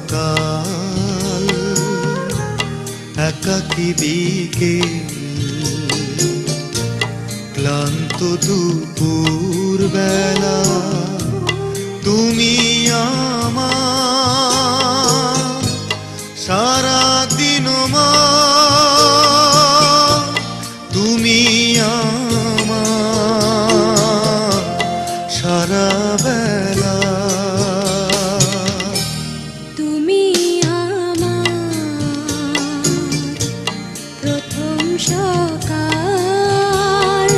সকাল একাকী বিকেল ক্লান্ত দুপুর বেলা তুমি আমার সারাদিন মা তুমি আমার সারা বেলা তুমি আমার প্রথম সকাল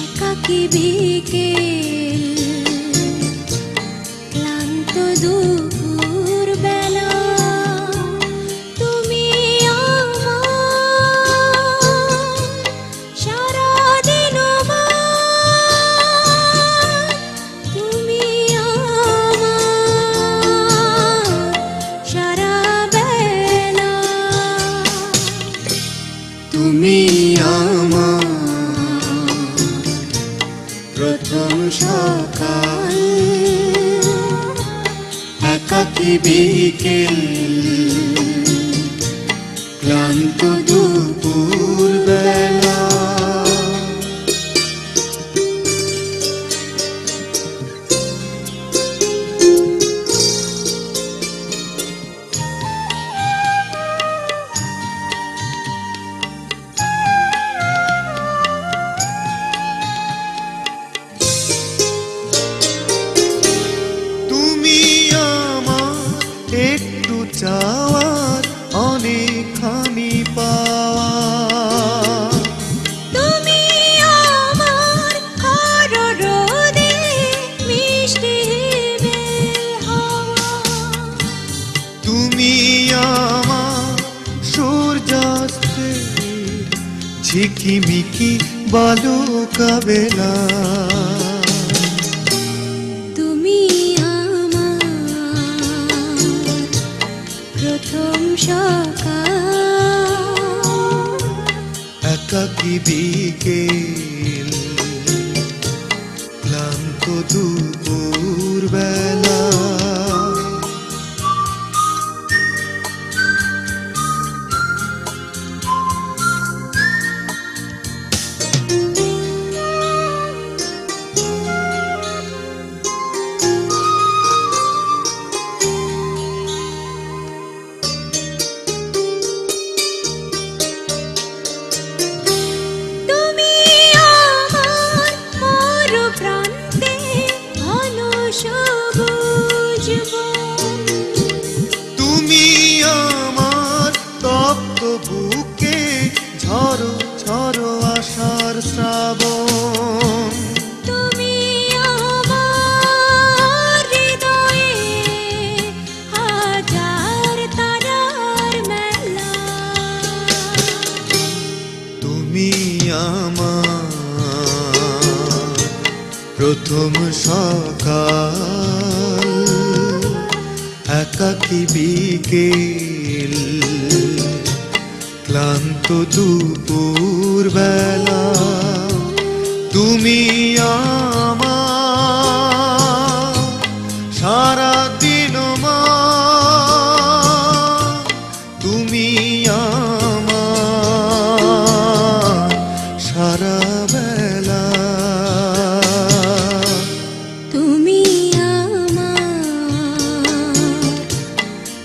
একাকী বিকেল ক্লান্ত দুপুর বেলা তুমি আমার সারাদিন মা তুমি আমার সারা বেলা তুমি আমার প্রথম সকাল একাকী বিকেল ক্লান্ত দুপুর বেলা তুমি আমার একটু চাওয়ার অনেকখানি পাওয়া তুমি আমার খরা রোদে মিষ্টি বেল হাওয়া তুমি আমার সূর্যাস্তে ঝিকিমিকি বালুকা বেলা তুমি আমার প্রথম সকাল একাকী বিকেল ক্লান্ত দুপুর বেলা তুমি আমার মোর প্রান্তে ঘন সবুজ বন তুমি আমার তপ্ত বুকে ঝড়ো ঝড়ো আশার শ্রাবণ তুমি আমার হৃদয়ে হাজার তারার মেলা তুমি আমার প্রথম সকাল একাকী বিকেল ক্লান্ত দুপুর বেলা তুমি আমার সারাদিন মা তুমি আমার সারা বেলা তুমি আমার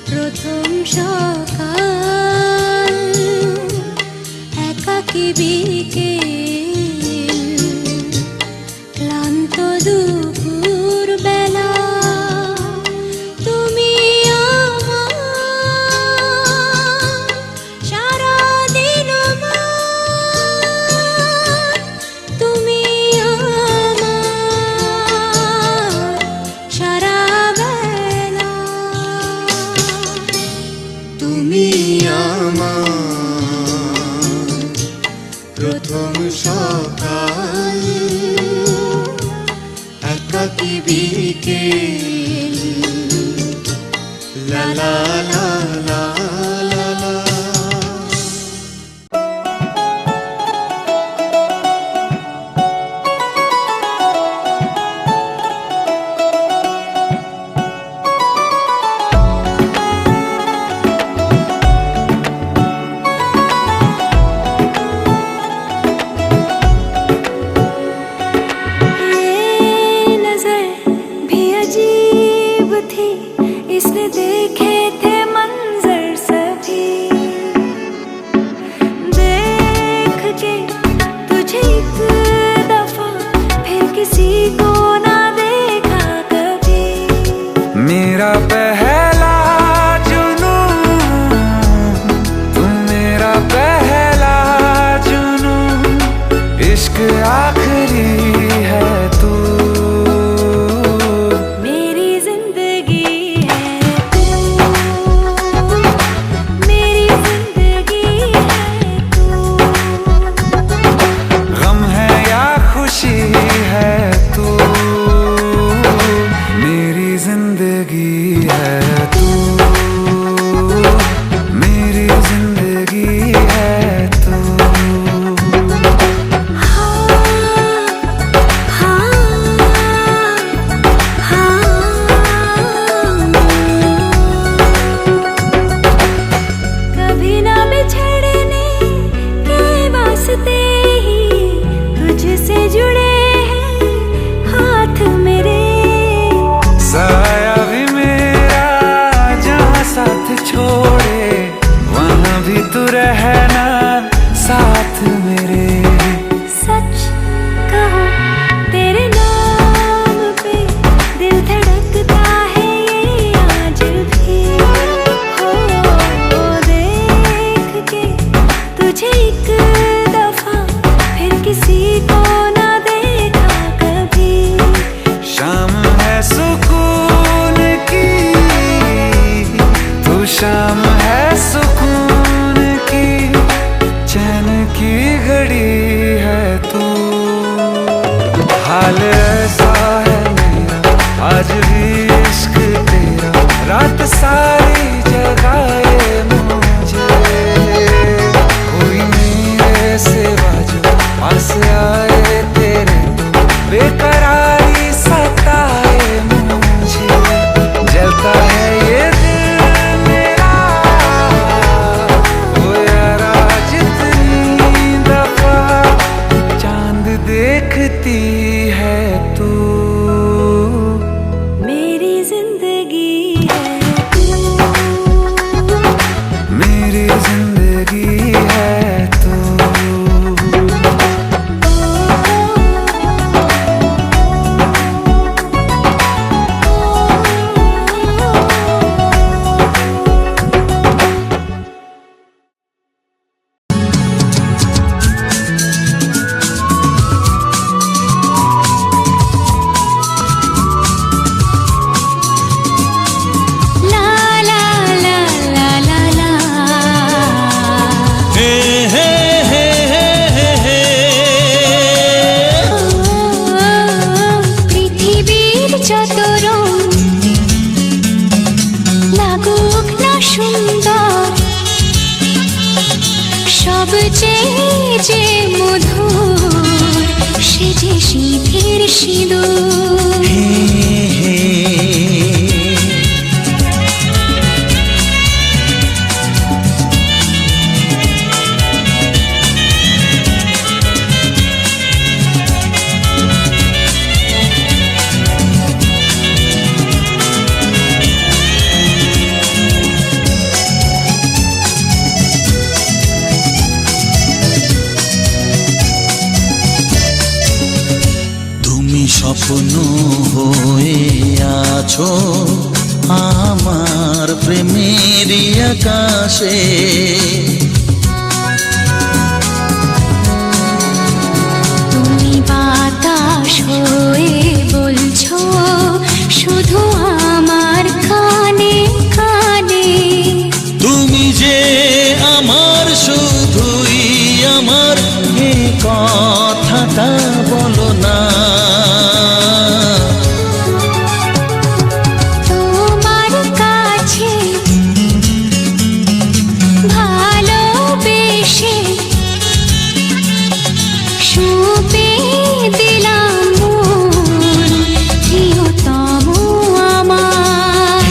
প্রথম সকাল একাকী বিকেল ক্লান্ত দুপুর বেলা তুমি আমার সারাদিন মা তুমি আমার সারা বেলা তুমি আমার প্রথম সকাল একাকী বিকেল লা লা লা লা লা লা। बेकरारी जगाए मुझे, कोई मेरे सिवा जो पास आए तेरे, बेकरारी सताए मुझे। जलता है ये दिल मेरा, ओ यारा जितनी दफा चांद देखती है तू, मेरी जिंदगी है तू, मेरी जिंदगी है तू। ला ला ला ला ला ला। পৃথিবীর যত রং লাগুক না সুন্দর, সবচেয়ে যে মধুর সে যে সিঁথির সিঁদুর। তুমি স্বপ্ন হয়ে আছো আমার প্রেমের আকাশে, তুমি বাতাস হয়ে বলছো শুধু আমার কানে কানে। তুমি যে আমার শুধুই আমার, এ কথাটা বলো না। তোমার কাছে ভালোবেসে সঁপে দিলাম মন, প্রিয়তম আমার।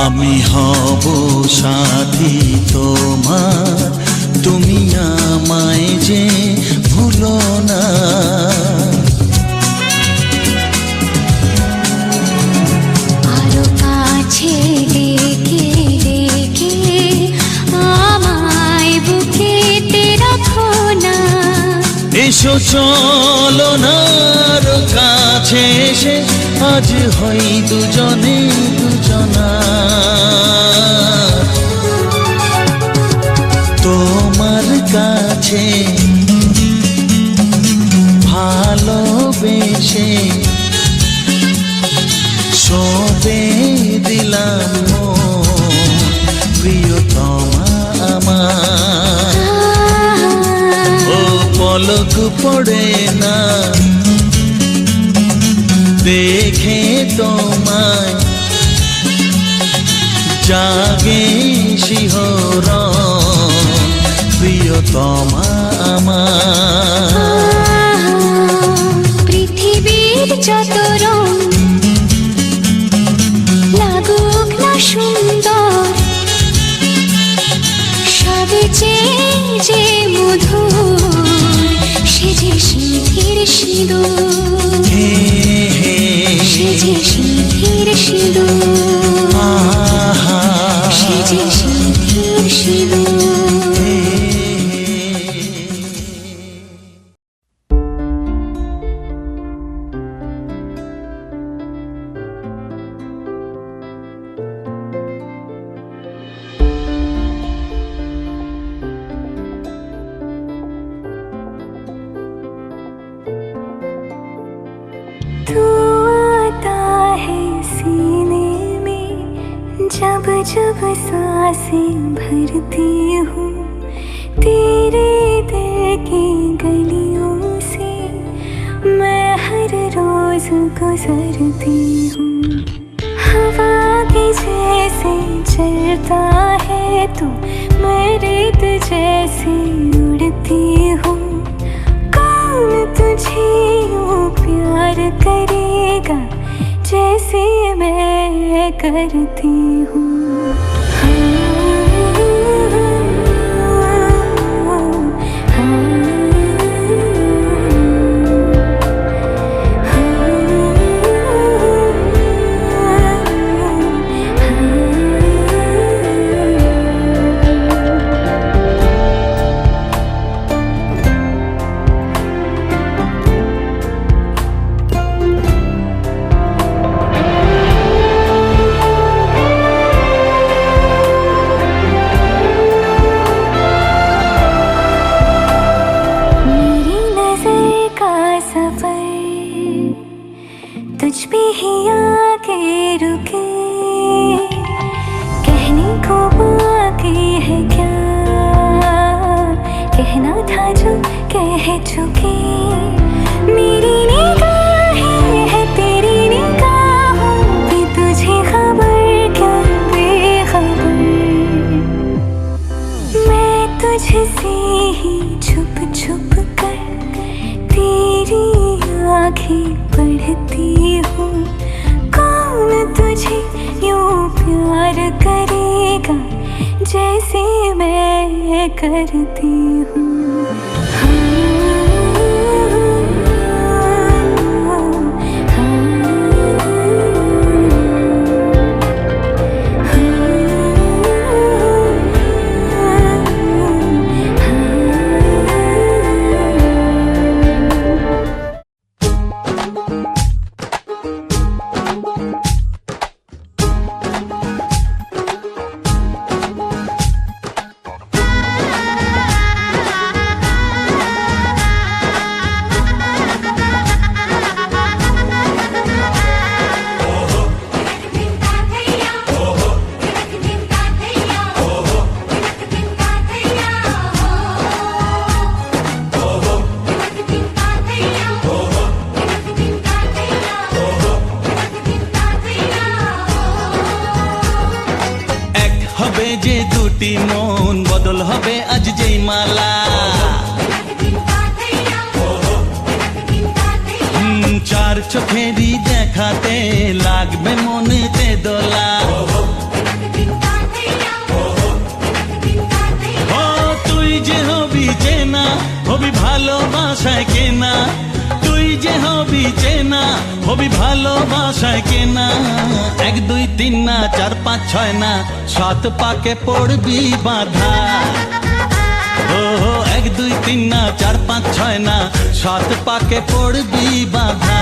আমি হব সাথী তোমার, তুমি আমায় যে ভুলো না। আরো কাছে ডেকে ডেকে আমায় বুকেতে রাখো না। এসো চলো না আরো কাছে এসে, আজ হই দুজনে দুজনা। তোমার কাছে ভালোবেসে সবে দিলাম মন, প্রিয়তমা আমার। ও পলক পড়ে না দেখে তোমায়, জাগে শিহরণ, প্রিয়তমা আমার। পৃথিবীর যত রং লাগুক না সুন্দর, সবচেয়ে যে মধুর সে যে সিঁথির সিঁদুর, সে যে সিঁথির সিঁদুর, সে যে সিঁথির সিঁদুর। जब सांसें भरती हूँ तेरे दिल की गलियों से, मैं हर रोज गुजरती हूँ। हवा के जैसे चलता है तू, मैं रेत जैसे उड़ती हूँ। कौन तुझे यूँ प्यार करेगा जैसे मैं करती हूँ। तुझ पे ही आके रुके, कहने को बाकी है क्या, कहना था जो कह चुके। मेरी निगाहें है तेरी निगाहों पे, तुझे खबर क्या बेखबर। मैं तुझसे ही छुप छुप कर तेरी आँखें पढ़ती हूँ। कौन तुझे यूँ प्यार करेगा जैसे मैं करती हूँ। যে দুটি মন বদল হবে আজ যেই মালা, চার চোখেরই দেখাতে লাগবে মনেতে দোলা। ও তুই যে হবি চেনা, হবি ভালোবাসায় কেনা, তুই যে হবি চেনা, হবি ভালোবাসায় কেনা। 1 2 3 না 4 5 6 না 7 পাকে পড়বি বাধা। ও 1 2 3 না 4 5 6 না 7 পাকে পড়বি বাধা।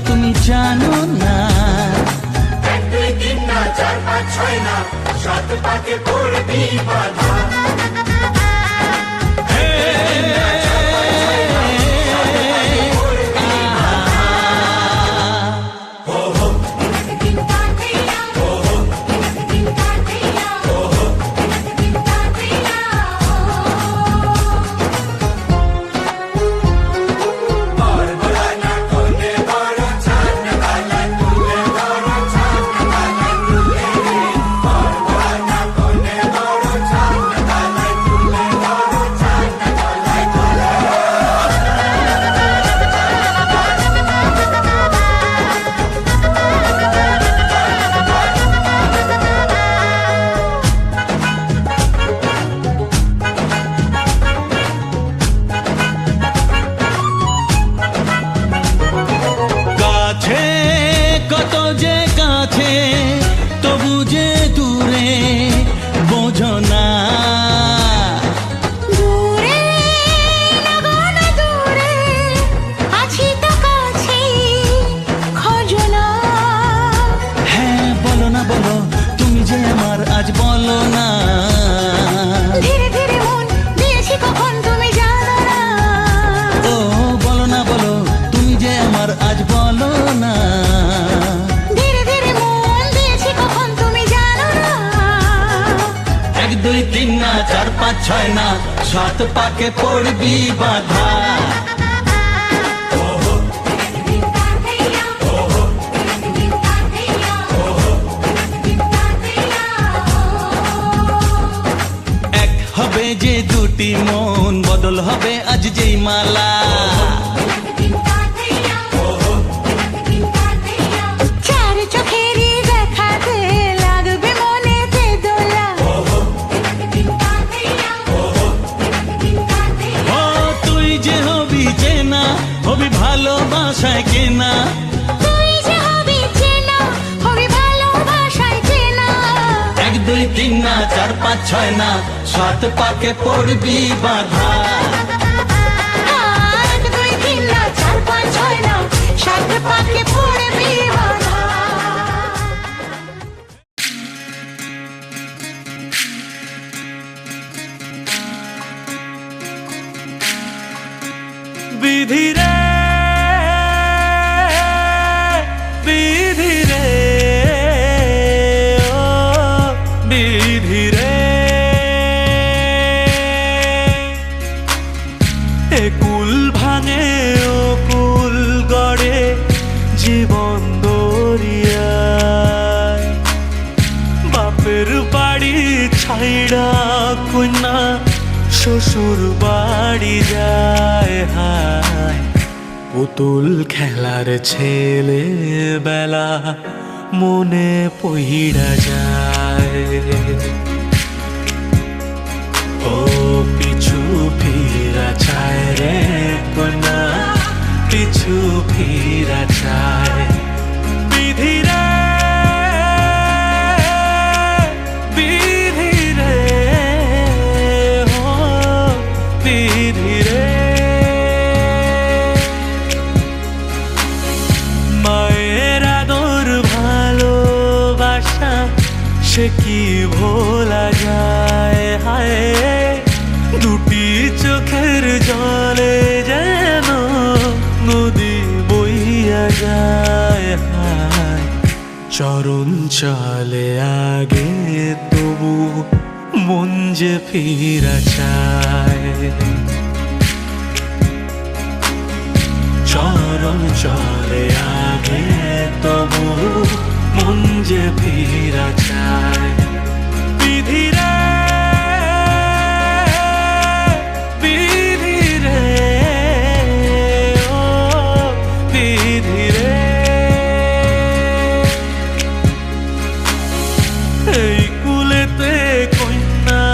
তুমি জানো না। 1 2 3 না 4 5 6 না 7 পাকে পড়বি বাধা। हो বোঝো না। দূরে লাগো না দূরে, আছি তো কাছে, খোঁজো না। হ্যাঁ বলো না বলো, তুমি যে আমার আজ বলো না। ধীরে ধীরে মন দিয়েছি কখন তুমি জানো না। ও বলো না বলো, তুমি যে আমার আজ বলো না। ধীরে ধীরে মন দিয়েছি কখন তুমি জানো না। 1 2 3 না 4 5 6 না, 7 পাকে পড়বি বাধা। এক হবে যে দুটি মন, বদল হবে আজ যেই মালা। চার চোখেরই দেখাতে লাগবে মনেতে দোলা। ও তুই যে হবি চেনা, হবি ভালোবাসায় কেনা। তুই যে হবি চেনা, হবি ভালোবাসায় চেনা। 1 2 3 না 4 5 6 না, 7 পাকে পড়বি বাধা। 1 2 3 না 4 5 6 না, 7 পাকে পড়বি বাধা। বিধি রে, বিধি রে, ও বিধি রে। এ কুল ভাঙে ও কুল গড়ে জীবন দরিয়ায়। বাপের বাড়ি ছাইড়া কন্যা শ্বশুর বাড়ি যায়। হায় পুতুল খেলার ছেলে বেলা মনে পইড়া যায়। ও পিছু ফিরা চায় রে কন্যা, পিছু ফিরা চায়। বিধি রে, বিধি রে, ও বিধি রে। মায়ের আদর ভালোবাসা সে কি ভোলা যায়। হায় দুটি চোখের জলে যেন নদী বইয়া যায়। হায় চরণ চলে আগে তবু মন যে ফিরা চায়। চরণ চলে আগে তবু মন যে ফিরা চায়। বিধি রে, বিধি রে, ও বিধি রে। এই কুলেতে কন্যা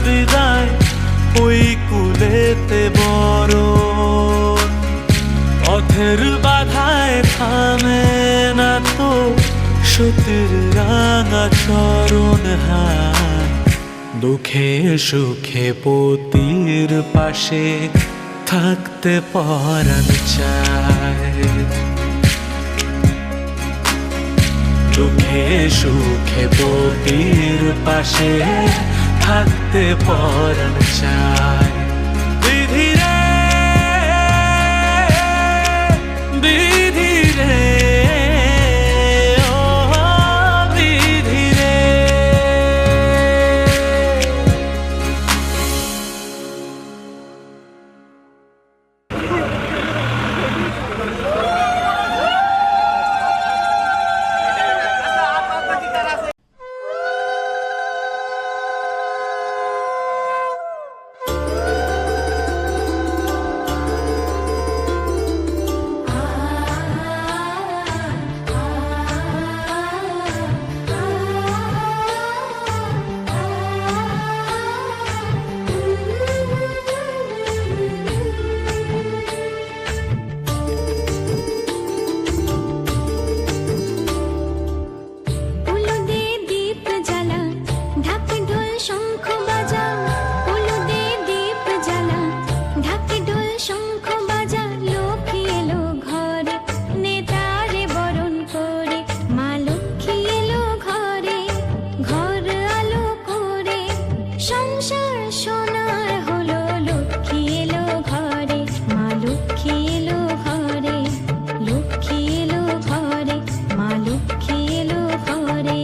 বিদায়, ওই কুলেতে বড়। পথের বাধায় থামে না তো সতীর রাঙা চরণ। হায় দুঃখে সুখে পতির পাশে থাকতে পরাণ চায়। দুঃখে সুখে পতির পাশে থাকতে পরাণ চায়। বিধি রে, বিধি রে, ও বিধি রে। শঙ্খ বাজা হলুদে দীপ জ্বালা ঢাকে ঢোল শঙ্খ বাজা লক্ষ্মী এলো ঘরে নেতারে বরণ করে মা লক্ষ্মী এলো ঘরে ঘর আলো করে সংসার সোনার হলো লক্ষ্মী এলো ঘরে মা লক্ষ্মী এলো ঘরে লক্ষ্মী এলো ঘরে মা লক্ষ্মী এলো ঘরে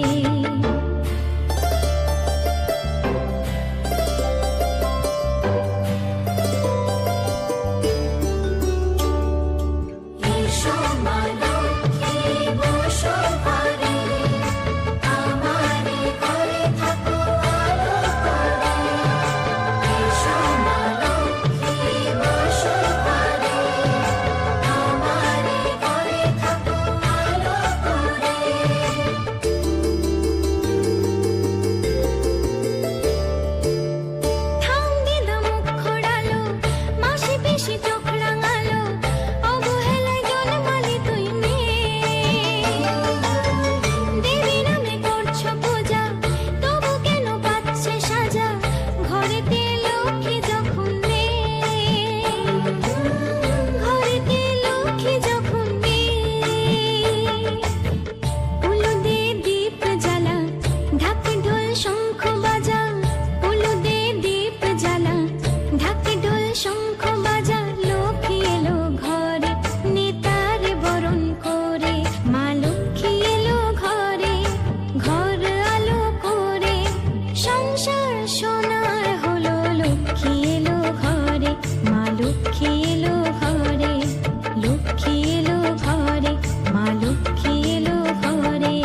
এসো মা লক্ষ্মী বসো ঘরে আমারে ঘরে থাকো আলো করে এসো মা লক্ষ্মী বসো ঘরে আমারে ঘরে থাকো আলো করে থাম দিদা মুখ খোড়ালো মাসি পিসি চোখ রাঙালো অবহেলায় জন্মালি তুই মেয়ে দেবী নামে করছো পূজা তবু কেন পাচ্ছে সাজা ঘরেতে লক্ষ্মী যখন নেই ঘরেতে লক্ষ্মী যখন নেই হলুদে দীপ জ্বালা ঢাকে ঢোল শঙ্খ বাজা হলুদে দীপ জ্বালা ঢাকে ঢোল শঙ্খ বাজা লক্ষ্মী এলো ঘরে নেতারে বরণ করে মা লক্ষ্মী এলো ঘরে ঘর আলো করে সংসার সোনার হলো লক্ষ্মী এলো ঘরে মা লক্ষ্মী এলো ঘরে লক্ষ্মী এলো ঘরে মা লক্ষ্মী এলো ঘরে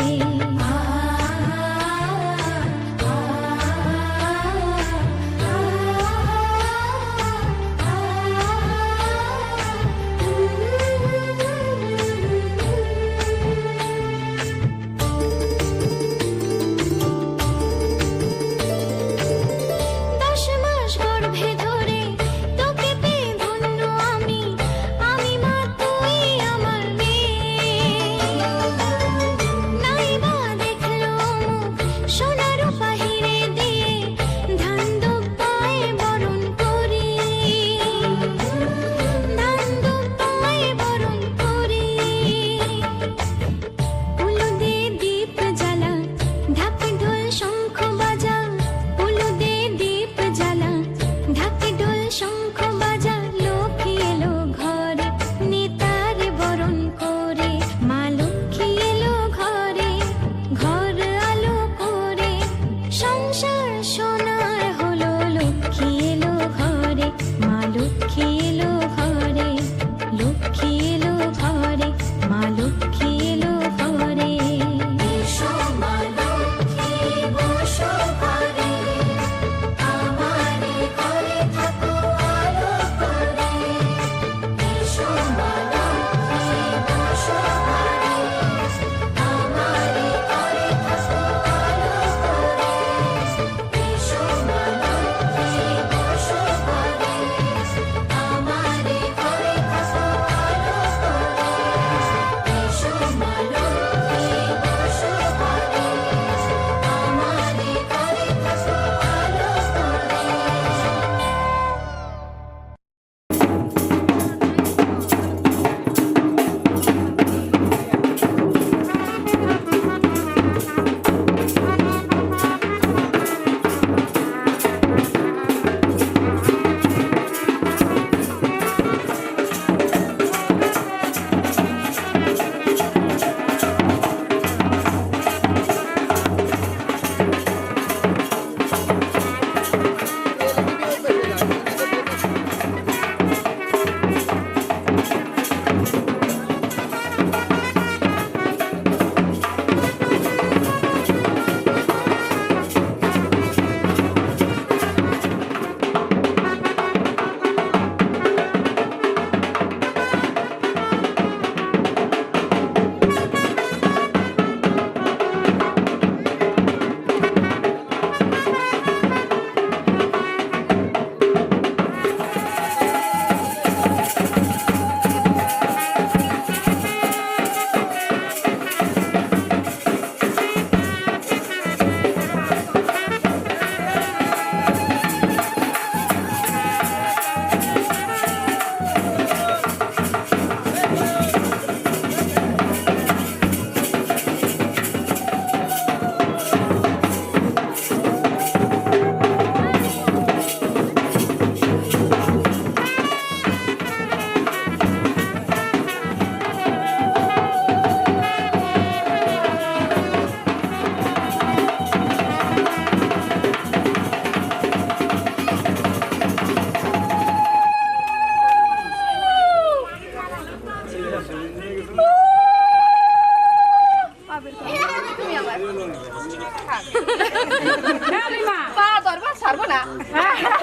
না